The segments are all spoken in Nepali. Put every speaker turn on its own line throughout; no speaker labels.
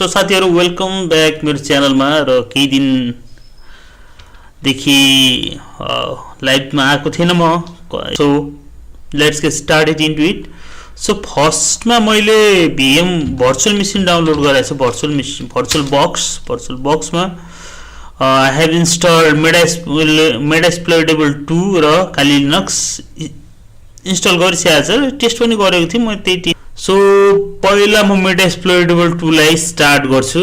सो साथीहरु वेलकम ब्याक मेरो च्यानलमा र केही दिनदेखि लाइभमा आएको थिएन म so let's get started into it so फर्स्टमा मैले VM भर्चुअल मेसिन डाउनलोड गराएको छु भर्चुअल बक्समा I have installed Metasploitable 2 र Kali Linux इन्स्टल गरिसकेको छ टेस्ट पनि गरेको थिएँ म त्यही सो पहिला म Metasploitable 2 लाई स्टार्ट गर्छु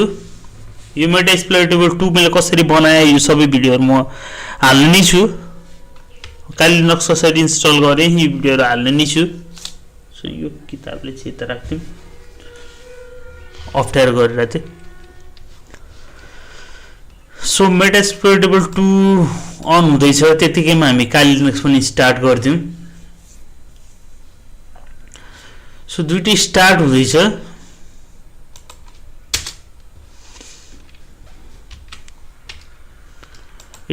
यो Metasploitable 2 मैले कसरी बनाए यो सबै भिडियोहरु म हाल्ने नै छु Kali Linux कसरी इन्स्टल गरे यो भिडियोहरु हाल्ने नै छु सो यो किताबले चाहिँ यता राख्दिम अफ्टर गरेर चाहिँ सो Metasploitable 2 अन हुँदैछ त्यतिकैमा हामी Kali Linux पनि स्टार्ट गर्दियौं सो दुईटै स्टार्ट हुँदैछ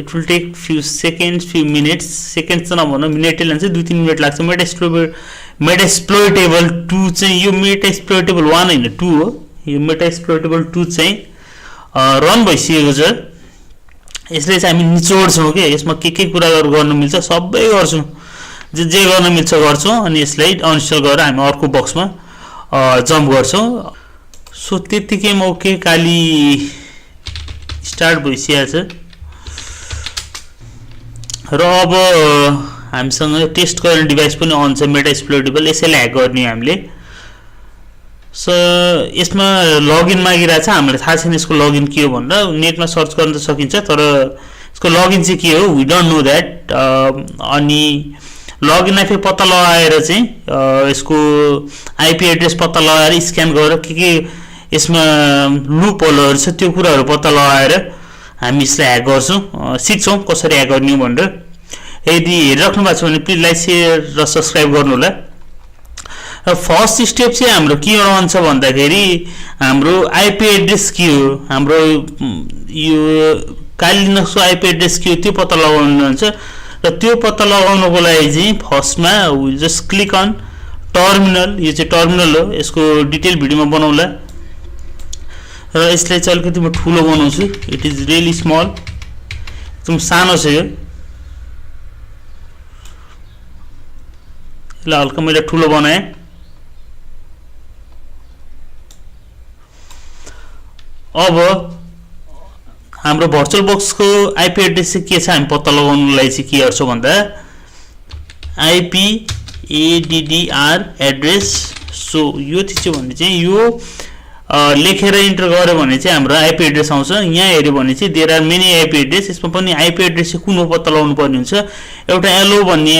it will take few seconds few minutes seconds न भन्नु मिनेटै लान्छ 2-3 मिनेट लाग्छ Metasploitable 2 चाहिँ यो Metasploitable 1 हैन 2 हो यो Metasploitable 2 चाहिँ रन भइसकेको छ यसले चाहिँ हामी निचोड्छौं के यसमा के कुराहरु गर्न मिल्छ सबै गर्छौं जे गर्न मिल्छ गर्छौं अनि यसलाई अनइन्स्टल गरेर हामी अर्को बक्समा जम्प गर्छौं सो त्यतिकैमा ओके Kali स्टार्ट भइसकेको छ र अब हामीसँग टेस्ट गर्ने डिभाइस पनि अन छ Metasploitable यसैले ह्याक गर्ने हामीले सो यसमा लगइन मागिरहेछ हामीलाई थाहा छैन यसको लगइन के हो भनेर नेटमा सर्च गर्न त सकिन्छ तर यसको लगइन चाहिँ के हो वी डोन्ट नो दैट अनि लगइन फेरि पत्ता लगाएर चाहिँ यसको आईपी एड्रेस पत्ता लगाएर स्क्यान गरेर के यसमा लुप होलहरु छ त्यो कुराहरु पत्ता लगाएर हामी यसलाई ह्याक गर्छौं सिक्छौं कसरी ह्याक गर्ने भनेर यदि हेरिराख्नु भएको छ भने प्लिज लाइक शेयर र सब्स्क्राइब गर्नु होला फर्स्ट स्टेप चाहिँ हाम्रो के रहन्छ भन्दाखेरि हाम्रो आईपी एड्रेस के हो हाम्रो यो Kali Linux को आईपी एड्रेस के हो त्यो पत्ता लगाउनु हुन्छ र त्यो पत्ता लगाउनको लागि चाहिँ फर्स्टमा we just click on terminal यो चाहिँ टर्मिनल हो यसको डिटेल भिडियोमा बनाउला र यसलाई चाहिँ अलिकति म ठुलो बनाउँछु इट इज रियली स्मल एकदम सानो छ यो ल हल्का मैले ठुलो बनाए अब हाम्रो भर्चुअल बक्स को आईपी एड्रेस चाहिँ के छ हामी पत्ता लगाउनलाई चाहिँ के गर्छौं भन्दा आईपी एडीडीआर एड्रेस सो यो चाहिँ भन्ने चाहिँ यो लेखेर इन्टर गर्यो भने चाहिँ हाम्रो आईपी एड्रेस आउँछ यहाँ हेर्यो भने चाहिँ there are many IP address यसमा पनि आईपी एड्रेस चाहिँ कुन हो पत्ता लगाउनु पर्ने हुन्छ एउटा एलो भन्ने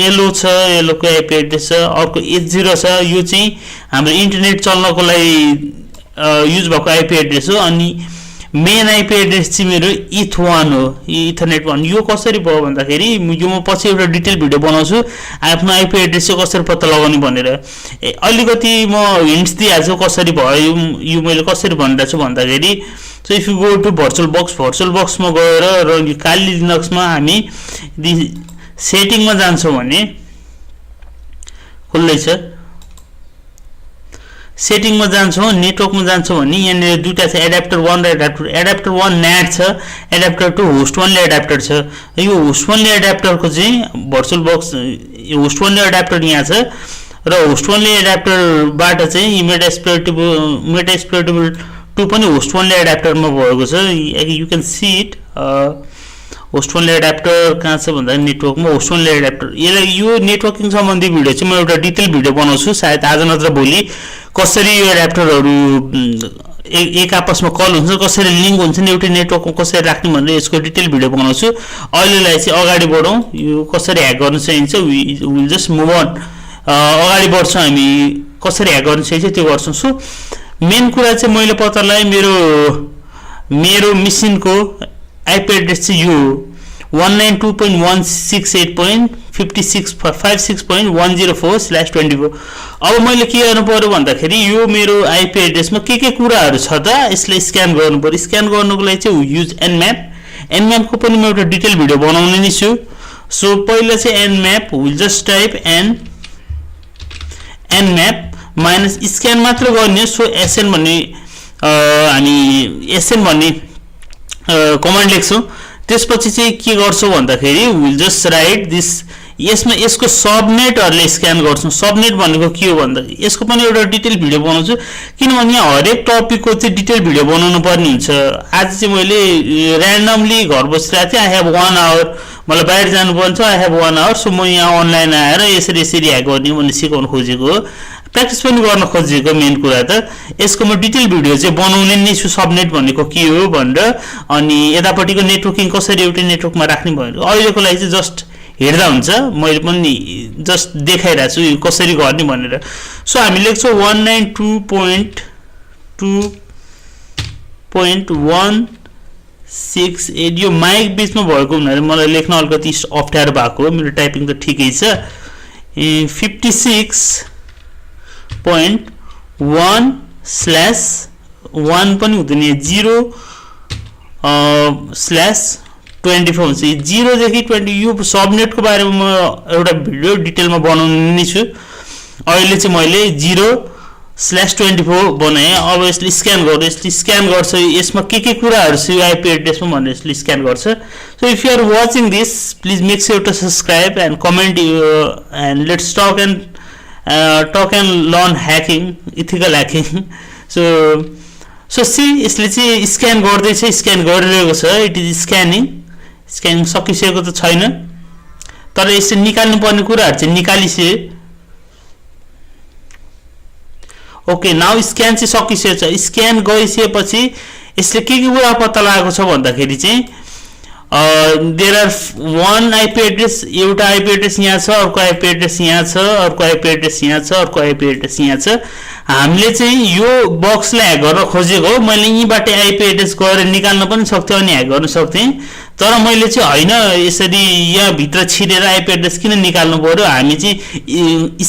एलो छ एलो को आईपी एड्रेस छ अर्को H0 छ यो चाहिँ हाम्रो इन्टरनेट चल्नको लागि युज भएको आईपी एड्रेस हो अनि मेन आईपी एड्रेस चाहिँ मेरो ETH1 हो इथरनेट 1 यो कसरी भयो भन्दाखेरि यो म पछि एउटा डिटेल भिडियो बनाउँछु आफ्नो आईपी एड्रेस चाहिँ कसरी पत्ता लगाउने भनेर अलिकति म हिन्ट्स दिइहाल्छु कसरी भयो यो मैले कसरी भनिरहेको छु भन्दाखेरि so if you go to virtual box मा गएर र Kali Linux मा हामी सेटिङ मा जान्छौं भने खुल्लै छ सेटिङ मा जान्छौं नेटवर्क मा जान्छौं भने यहाँ दुईटा छ एडाप्टर 1 र एडाप्टर 1 NAT छ एडाप्टर 2 होस्ट 1 ले एडाप्टर छ यो होस्ट 1 ले एडाप्टर को चाहिँ भर्चुअल बक्स होस्ट 1 ले एडाप्टर यहाँ छ र होस्ट 1 ले एडाप्टर बाट चाहिँ Metasploitable 2 पनि होस्ट 1 ले एडाप्टर मा भएको छ you can see it host 1 ले एडाप्टर कहाँ छ भन्दा नेटवर्कमा होस्ट 1 ले एडाप्टर यो नेटवर्किङ सम्बन्धी भिडियो चाहिँ म एउटा डिटेल भिडियो बनाउँछु सायद आज नत्र भोलि कसरी यो एडाप्टरहरु एक आपसमा कल हुन्छ कसरी लिंक हुन्छ नि एउटा नेटवर्कमा कसरी राख्ने भनेर यसको डिटेल भिडियो बनाउँछु अहिलेलाई चाहिँ अगाडि बढौं यो कसरी ह्याक गर्न सकिन्छ we will just move on अगाडि बढ्छौं हामी कसरी ह्याक गर्न सकिन्छ त्यो गर्छौं सो मेन कुरा चाहिँ मैले पत्ता लगाए मेरो मेसिनको आईपी एड्रेस चाहिँ यो 192.168.56.104/24 अब मैले के गर्नु पर्यो भन्दाखेरि यो मेरो आईपी एड्रेसमा के कुराहरु छ त यसले स्क्यान गर्नु पर्यो स्क्यान गर्नको लागि चाहिँ युज nmap को पनि म एउटा डिटेल भिडियो बनाउने नै छु सो पहिला चाहिँ nmap will just type nmap minus scan मात्र गर्ने सो sn भन्ने हामी एसएन भन्ने कमान्ड लेख्छौँ त्यसपछि चाहिँ के गर्छौँ भन्दाखेरि विल जस्ट राइट दिस यसमा यसको सबनेटहरुले स्क्यान गर्छौँ सबनेट भनेको के हो भन्दा यसको पनि एउटा डिटेल भिडियो बनाउँछु किनभने यहाँ हरेक टपिकको चाहिँ डिटेल भिडियो बनाउनु पर्ने हुन्छ आज चाहिँ मैले र्यान्डमली घर बसिरहेको थिएँ आई हेभ 1 आवर मलाई बाहिर जानु पर्छ आई हेभ 1 आवर सो म यहाँ अनलाइन आएर यसरी यसरी ह्याक गर्ने भन्ने सिकाउन खोजेको हो प्र्याक्टिस पनि गर्न खोजेको मेन कुरा त यसको म डिटेल भिडियो चाहिँ बनाउने नै छु सबनेट भनेको के हो भनेर अनि यतापट्टिको नेटवर्किङ कसरी एउटै नेटवर्कमा राख्ने भनेर अहिलेको लागि चाहिँ जस्ट हेर्दा हुन्छ मैले पनि जस्ट देखाइरहेको छु यो कसरी गर्ने भनेर सो हामी लेख्छौँ 192.2.168 यो माइक बीचमा भएको हुनाले मलाई लेख्न अलिकति अप्ठ्यारो भएको हो मेरो टाइपिङ त ठिकै छ 56.1/1 पनि हुँदैन 0/24 हुन्छ 0 देखि 20 यो सबनेटको बारेमा म एउटा भिडियो डिटेलमा बनाउने नै छु अहिले चाहिँ मैले 0/24 बनाएँ अब यसले स्क्यान गर्छ यसले स्क्यान गर्छ यसमा के कुराहरु छ यो आईपी एड्रेसमा भनेर यसले स्क्यान गर्छ so if you are watching this please make sure to subscribe and comment and let's talk and learn hacking ethical hacking so see यसले चाहिँ स्क्यान गर्दैछ स्क्यान गरिरहेको छ इट इज स्क्यानिङ सकिसकेको त छैन तर यसले निकाल्नु पर्ने कुराहरु चाहिँ निकालिसके ओके नाउ स्क्यान चाहिँ सकिसकेको छ स्क्यान गरिसकेपछि यसले के कुरा पत्ता लागेको छ भन्दाखेरि चाहिँ there are one IP address एउटा आईपी एड्रेस यहाँ छ अर्को आईपी एड्रेस यहाँ छ अर्को आईपी एड्रेस यहाँ छ अर्को आईपी एड्रेस यहाँ छ हामीले चाहिँ यो बक्सलाई ह्याक गर्न खोजेको हो मैले यहीबाट आईपी एड्रेस गएर निकाल्न पनि सक्थेँ अनि ह्याक गर्न सक्थेँ तर मैले चाहिँ हैन यसरी यहाँ भित्र छिरेर आईपी एड्रेस किन निकाल्नु पर्यो हामी चाहिँ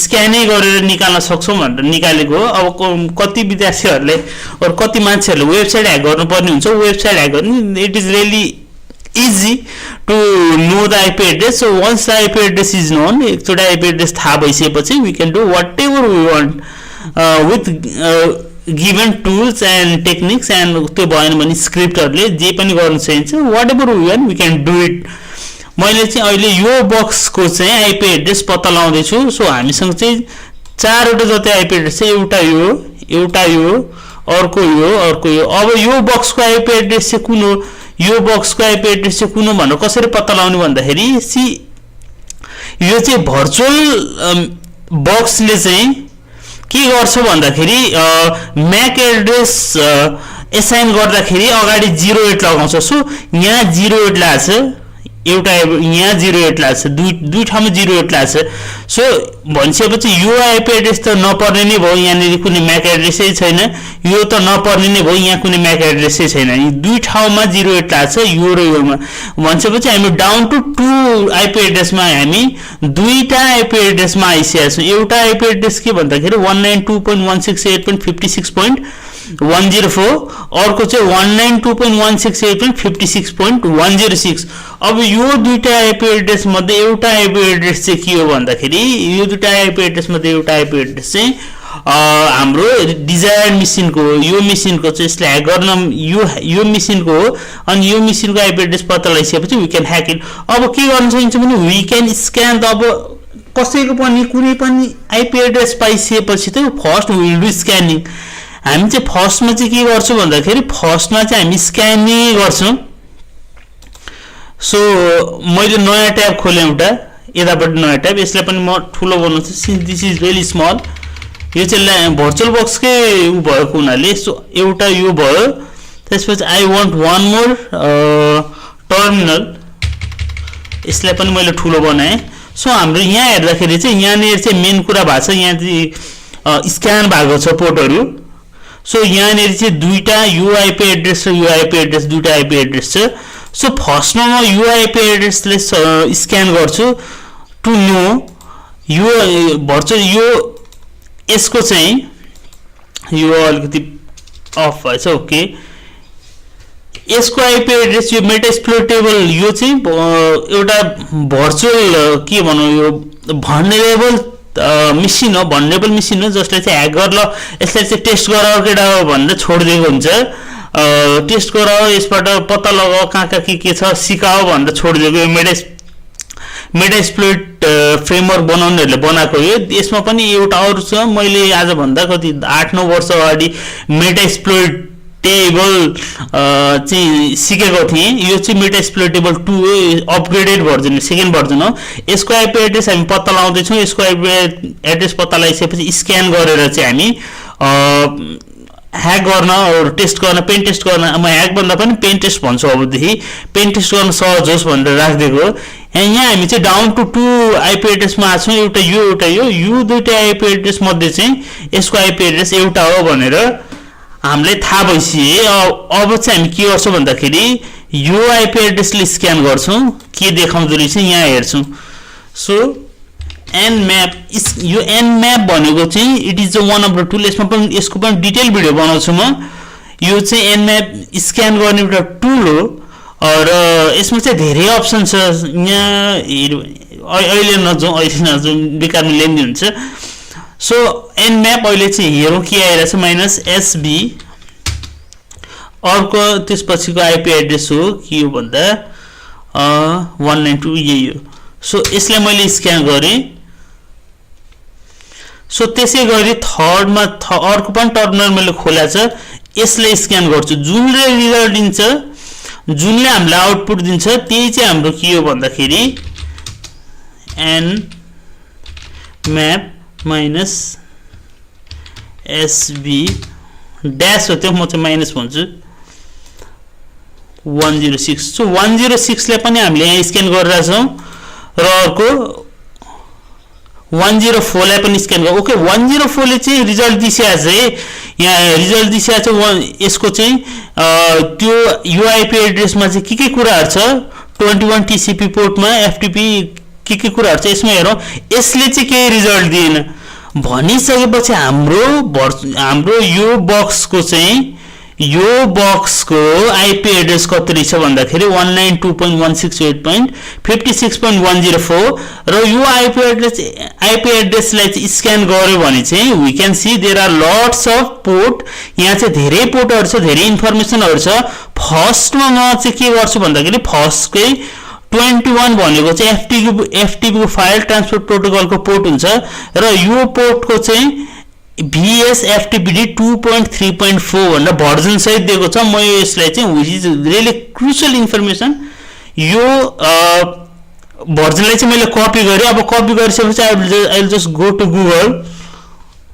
स्क्यानै गरेर निकाल्न सक्छौं भनेर निकालेको हो अब कति विद्यार्थीहरुले अर कति मान्छेहरुले वेबसाइट ह्याक गर्नुपर्ने हुन्छ वेबसाइट ह्याक गर्ने it is really easy to know the IP address so once the IP address is known एकचोटि IP address थाहा भइसकेपछि we can do whatever we want with given tools and techniques and त्यो भएन भने स्क्रिप्टहरुले जे पनि गर्न सकिन्छ whatever we want we can do it मैले चाहिँ अहिले यो बक्सको चाहिँ IP address पत्ता लगाउँदै छु सो हामीसँग चाहिँ चारवटा जति IP address छ एउटा यो अर्को यो अब यो बक्सको IP address चाहिँ कुन हो यो बक्सको आईपी एड्रेस चाहिँ कुन हो भनेर कसरी पत्ता लगाउने भन्दाखेरि सी यो चाहिँ भर्चुअल बक्सले चाहिँ के गर्छ भन्दाखेरि म्याक एड्रेस एसाइन गर्दाखेरि अगाडि 08 लगाउँछ सो यहाँ 08 लाग्छ एउटा यहाँ 08 लाग्छ दुई ठाउँमा 08 लाग्छ सो भन्छेपछि यो आईपी एड्रेस त नपर्ने नै भयो यहाँ नि कुनै म्याक एड्रेसै छैन यो त नपर्ने नै भयो यहाँ कुनै म्याक एड्रेसै छैन नि दुई ठाउँमा 08 लाग्छ यो र योमा भन्छेपछि हामी डाउन टु 2 आईपी एड्रेसमा हामी दुईटा आईपी एड्रेसमा आइसकेका छौं एउटा आईपी एड्रेस के भन्दाखेरि 192.168.56.104 अर्को चाहिँ 192.168.56.106 अब यो दुईटा आईपी एड्रेस मध्ये एउटा आईपी एड्रेस चाहिँ के हो भन्दाखेरि यो दुईटा आईपी एड्रेस मध्ये एउटा आईपी एड्रेस चाहिँ हाम्रो डिजायर मेसिनको यो मेसिनको चाहिँ यसले ह्याक गर्न यो मेसिनको हो अनि यो मेसिनको आईपी एड्रेस पत्ता लगाइसकेपछि वी क्यान ह्याक इट अब के गर्न सकिन्छ भने वी क्यान स्क्यान अब कसैको पनि कुनै पनि आईपी एड्रेस पाइसकेपछि त first we will do scanning हामी चाहिँ फर्स्टमा चाहिँ के गर्छौं भन्दाखेरि फर्स्टमा चाहिँ हामी स्क्यानिङ गर्छौं सो मैले नयाँ ट्याब खोले एउटा यतापट्टि नयाँ ट्याब यसलाई पनि म ठुलो बनाउँछु since this is very small यो चाहिँ भर्चुअल बक्सकै भएको हुनाले सो एउटा यो भयो त्यसपछि I want one more terminal यसलाई पनि मैले ठुलो बनाए सो हाम्रो यहाँ हेर्दाखेरि चाहिँ यहाँनिर चाहिँ मेन कुरा भएको छ यहाँ चाहिँ स्क्यान भएको छ पोर्टहरु सो यहाँनिर चाहिँ दुईटा यो आईपी एड्रेस र यो आईपी एड्रेस दुईटा आईपी एड्रेस छ सो फर्स्टमा म यो आईपी एड्रेसले स्क्यान गर्छु टु नो यो भर्चुअल यो यसको चाहिँ यो अलिकति अफ भएछ ओके यसको आईपी एड्रेस यो मेटास्प्लोइटेबल यो चाहिँ एउटा भर्चुअल के भनौं यो भर्नरेबल मेसिन हो, भनरेबल मेसिन हो, जसले चाहिँ ह्याक गर ल यसलाई चाहिँ टेस्ट गर केटा हो भनेर छोडिदिएको हुन्छ। टेस्ट गर, यसबाट पत्ता लगाओ कहाँ कहाँ के छ सिकाओ भनेर छोडिदिएको। यो मेटास्प्लोइट फ्रेमवर्क बनाउनेहरूले बनाएको हो। यसमा पनि एउटा अरू छ, मैले आजभन्दा कति 8-9 वर्ष अगाडि मेटास्प्लोइटेबल चाहिँ सिकेको थिएँ। यो चाहिँ मेटास्प्लोइटेबल 2 हो, अपग्रेडेड भर्जन, सेकेन्ड भर्जन हो। यसको आइपी एड्रेस हामी पत्ता लगाउँदैछौँ। यसको आइपी एड्रेस पत्ता लगाइसकेपछि स्क्यान गरेर चाहिँ हामी ह्याक गर्न, टेस्ट गर्न, पेन टेस्ट गर्न, म ह्याक भन्दा पनि पेन टेस्ट भन्छु अबदेखि, पेन टेस्ट गर्न सहज होस् भनेर राखिदिएको। यहाँ हामी चाहिँ डाउन टु 2 आइपी एड्रेसमा आएको छौँ, एउटा यो दुईवटा आइपी एड्रेस मध्ये चाहिँ यसको आइपी एड्रेस एउटा हो भनेर हामीलाई थाहा भइसक्यो। अब चाहिँ हामी के गर्छौँ भन्दाखेरि यो आइपी एड्रेसले स्क्यान गर्छौँ, के देखाउँदो रहेछ यहाँ हेर्छौँ। सो nmap, यो nmap भनेको चाहिँ it is one of the tool. यसको पनि डिटेल भिडियो बनाउँछु म। यो चाहिँ nmap स्क्यान गर्ने एउटा टुल हो र यसमा चाहिँ धेरै अप्सन छ। यहाँ अहिले नजाउँ बेकारमा लेन्दी हुन्छ। सो nmap अहिले चाहिँ हेरौँ के आइरहेछ, -SB, अर्को त्यसपछिको आइपी एड्रेस हो के हो भन्दा 192 यही हो। सो यसलाई मैले स्क्यान गरेँ। सो त्यसै गरी थर्डमा अर्को पनि टर्मिनल मैले खोलेको छ, यसले स्क्यान गर्छु। जुनले रिजल्ट दिन्छ, जुनले हामीलाई आउटपुट दिन्छ, त्यही चाहिँ हाम्रो के हो भन्दाखेरि nmap -SB ड्यास हो, त्यो म चाहिँ माइनस भन्छु 106। सो 106 ले पनि हामीले यहाँ स्क्यान गरिरहेछौँ र अर्को 104 लाई पनि स्क्यान गर्यो। ओके, 104 ले चाहिँ रिजल्ट दिइसकेको छ है, यहाँ रिजल्ट दिइसकेको छ। यसको चाहिँ त्यो युआइपी एड्रेसमा चाहिँ के कुराहरू छ, 21 टिसिपी पोर्टमा एफटीपी के कुराहरू छ यसमा हेरौँ। यसले चाहिँ केही रिजल्ट दिएन भनिसकेपछि हाम्रो यो बक्सको आइपी एड्रेस कति रहेछ भन्दाखेरि 192.168.56.104 र यो आइपी एड्रेसलाई चाहिँ स्क्यान गर्यो भने चाहिँ we can see there are lots of port. यहाँ चाहिँ धेरै पोर्टहरू छ, धेरै इन्फर्मेसनहरू छ। फर्स्टमा म चाहिँ के गर्छु भन्दाखेरि फर्स्टकै 21 भनेको चाहिँ एफटीपी को फाइल ट्रान्सफर प्रोटोकलको पोर्ट हुन्छ र यो पोर्टको चाहिँ VSFTPD 2.3.4 भनेर भर्जन सहित दिएको छ। म यसलाई चाहिँ which is really crucial information, यो भर्जनलाई चाहिँ मैले कपी गरेँ। अब कपी गरिसकेपछि I will just go to Google,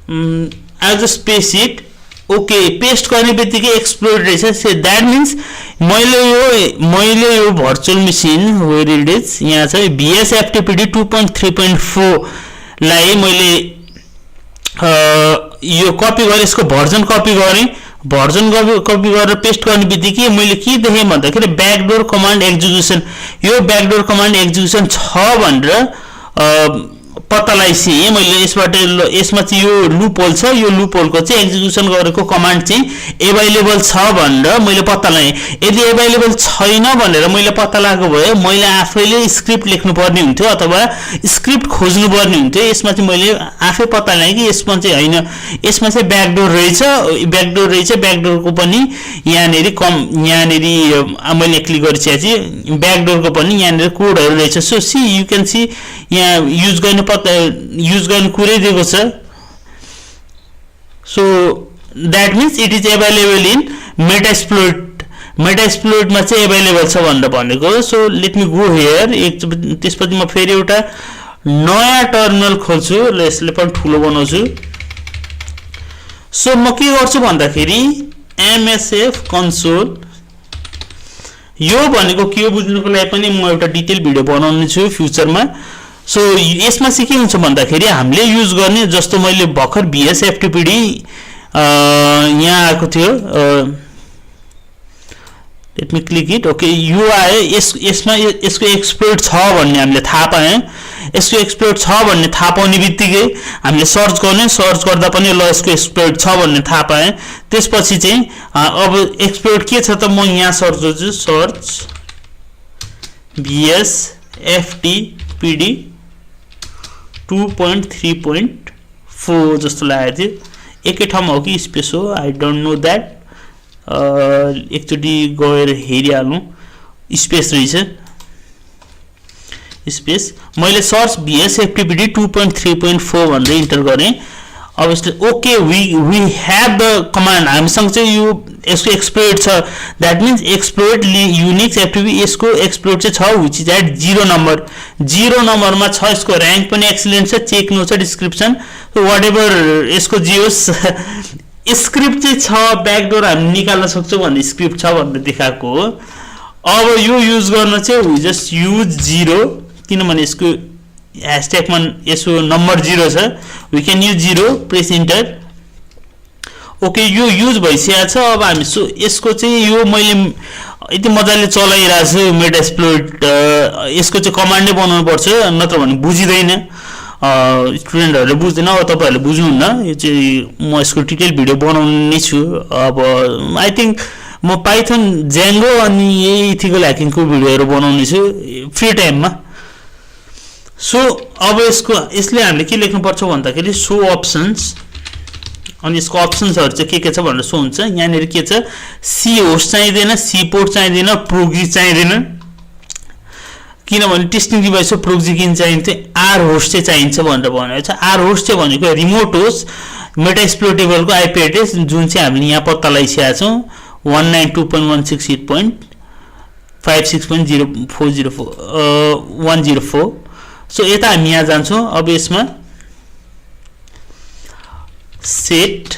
I will just paste it. Okay, paste गर्ने बित्तिकै एक्सप्लोर रहेछ। द्याट मिन्स मैले यो virtual machine where it is यहाँ चाहिँ VSFTPD 2.3.4 लाई मैले यो कपी गरेँ, यसको भर्जन कपी गरेँ। भर्जन कपी गरेर पेस्ट गर्ने बित्तिकै मैले के देखेँ भन्दाखेरि ब्याकडोर कमान्ड एक्जिक्युसन, यो ब्याकडोर कमान्ड एक्जिक्युसन छ भनेर पत्ता लगाइसकेँ मैले। यसमा चाहिँ यो लुप होल छ, यो लुप होलको चाहिँ एक्जिक्युसन गरेको कमान्ड चाहिँ एभाइलेबल छ भनेर मैले पत्ता लगाएँ। यदि एभाइलेबल छैन भनेर मैले पत्ता लगाएको भए मैले आफैले स्क्रिप्ट लेख्नुपर्ने हुन्थ्यो अथवा स्क्रिप्ट खोज्नुपर्ने हुन्थ्यो। यसमा चाहिँ मैले आफै पत्ता लगाएँ कि यसमा चाहिँ होइन, यसमा चाहिँ ब्याकडोर रहेछ। ब्याकडोरको पनि यहाँनिर मैले क्लिक गरिसकेको छु, ब्याकडोरको पनि यहाँनिर कोडहरू रहेछ। So see you can see यहाँ युज गर्ने कुरै दिएको छ। So that means it is available in मेटास्प्लोइटमा चाहिँ एभाइलेबल छ भनेर भनेको। So let me go here. त्यसपछि म फेरि एउटा नयाँ टर्मिनल खोल्छु, यसले पनि ठुलो बनाउँछु। सो म के गर्छु भन्दाखेरि MSF कन्सोल, यो भनेको के हो बुझ्नुको लागि पनि म एउटा डिटेल भिडियो बनाउने छु फ्युचरमा। सो यसमा चाहिँ के हुन्छ भन्दाखेरि हामीले युज गर्ने, जस्तो मैले भर्खर VSFTPD यहाँ आएको थियो, let me click it. Okay, यो आयो। यसमा यसको एक्सप्लोइट छ भन्ने हामीले थाहा पायौँ। यसको एक्सप्लोइट छ भन्ने थाहा पाउने बित्तिकै हामीले सर्च गर्दा पनि ल यसको एक्सप्लोइट छ भन्ने थाहा पाएँ। त्यसपछि चाहिँ अब एक्सप्लोइट के छ त म यहाँ सर्च गर्छु, सर्च VSFTPD 2.3.4 जस्तो लागेको थियो एकै ठाउँमा हो कि स्पेस हो आई डोन्ट नो द्याट एकचोटि गएर हेरिहालौँ स्पेस रहेछ स्पेस मैले सर्च VS FTPD 2.3.4 भनेर इन्टर गरेँ obviously okay we have the command हामीसँग चाहिँ यो यसको एक्सप्लोइट छ that means exploit unix FTP यसको एक्सप्लोइट चाहिँ छ which is at 0 नम्बर 0 नम्बरमा छ यसको र्याङ्क पनि एक्सिलेन्ट छ चेक नो छ डिस्क्रिप्सन वाट एभर यसको जियोस् स्क्रिप्ट चाहिँ छ ब्याकडोर हामी निकाल्न सक्छौँ भन्ने स्क्रिप्ट छ भनेर देखाएको हो अब यो युज गर्न चाहिँ we just use 0 किनभने यसको #मा यसो नम्बर 0 छ we can use 0 press enter okay यो युज भइसकेको छ अब हामी यसको चाहिँ यो मैले यति मजाले चलाइरहेको छु मेटास्प्लोइट यसको चाहिँ कमान्डै बनाउनु पर्छ नत्र भने बुझिदैन स्टुडेन्टहरुले बुझ्दैन अब तपाईहरुले बुझ्नुहुन्न यो चाहिँ म यसको डिटेल भिडियो बनाउने छु अब आई थिंक म पाइथन ज्याङ्गो अनि यही इथिकल ह्याकिङको भिडियोहरु बनाउने छु फ्री टाइममा सो अब यसले हामीले के लेख्नु पर्छ भन्दाखेरि शो अप्सन्स अनि यसको अप्सन्सहरु चाहिँ के छ भनेर सो हुन्छ यहाँनेर के छ सी होस्ट चाहिँदैन सी पोर्ट चाहिँदैन प्रोक्सी चाहिँदैन किनभने टेस्टिङ डिभाइसको प्रोक्सी किन चाहिन्छ आर होस्ट चाहिँ चाहिन्छ भनेर भनेको छ आर होस्ट चाहिँ भनेको रिमोट होस्ट मेटास्प्लोइटेबलको आईपी एड्रेस जुन चाहिँ हामीले यहाँ पत्ता लगाइसकेका छौं 192.168.56.0404 सो यता हामी यहाँ जान्छौं अब यसमा सेट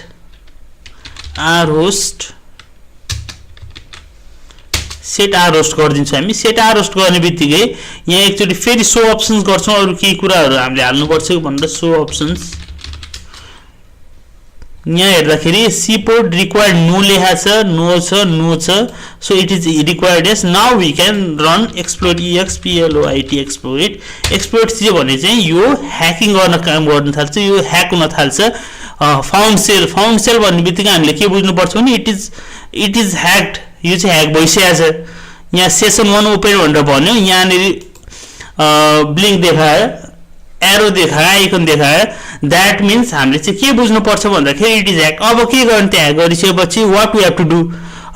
आर होस्ट गरिदिन्छौं हामी सेट आर होस्ट गर्ने बित्तिकै यहाँ एकचोटी फेरि शो अप्सन्स गर्छौं अरु केही कुराहरु हामीले हाल्नु पर्छ भनेर शो अप्सन्स यहाँ हेर्दाखेरि सी पोर्ट रिक्वायर्ड नो लेखा छ नो छ so it is required as now we can run exploit exploit exploit चाहिँ भने चाहिँ यो ह्याकिङ गर्न काम गर्न थाल्छ यो ह्याक हुन थाल्छ फाउन्ड सेल भन्ने बित्तिकै हामीले के बुझ्नु पर्छ भने इट इज ह्याक्ड यो चाहिँ ह्याक भइसकेको छ यहाँ सेसन 1 ओपन भनेर भन्यो यहाँ नेरी ब्लिंक देखायो एरो देखायो आइकन देखायो दैट मीन्स हामीले चाहिँ के बुझ्नु पर्छ भन्दाखेरि इट इज ह्याक अब के गर्ने त्यो ह्याक गरिसकेपछि what we have to do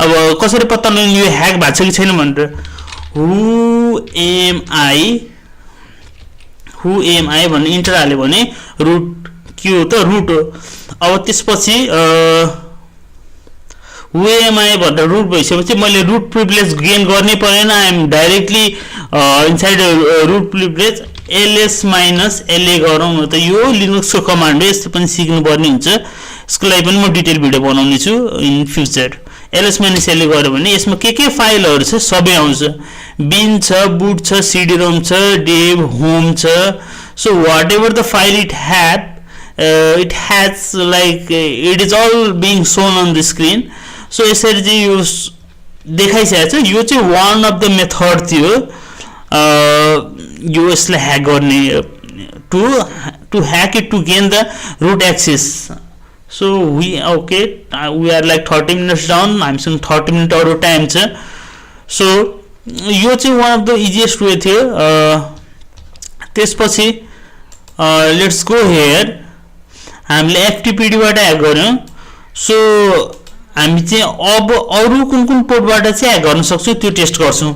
अब कसरी पत्ता लगाउने यो ह्याक भएको छ कि छैन भनेर हु एम आई भन्ने इन्टर हाल्यो भने रुट के हो त रुट हो अब त्यसपछि हु एम आई भनेर रुट भइसकेपछि मैले रुट प्रिभिलेज गेन गर्नै परेन I am directly inside root privilege ls-la गरौँ न त यो लिनक्सको कमान्ड हो यस्तो पनि सिक्नु पर्ने हुन्छ यसको लागि पनि म डिटेल भिडियो बनाउने छु इन फ्युचर ls-la गर्यो भने यसमा के फाइलहरु छ सबै आउँछ bin छ boot छ cd-rom छ dev home छ so whatever the file it has like it is all being shown on the screen so यसरी चाहिँ यो देखाइसकेको छ यो चाहिँ one of the method थियो यो यसले ह्याक गर्ने to hack it to gain the root access so we are like 30 minutes down I'm saying 30 minutes अरु टाइम छ so यो चाहिँ one of the easiest way थियो त्यसपछि let's go here हामीले FTPD बाट ह्याक गर्यौं so हामी चाहिँ अब अरु कुन पोर्टबाट चाहिँ ह्याक गर्न सक्छौं त्यो टेस्ट गर्छौं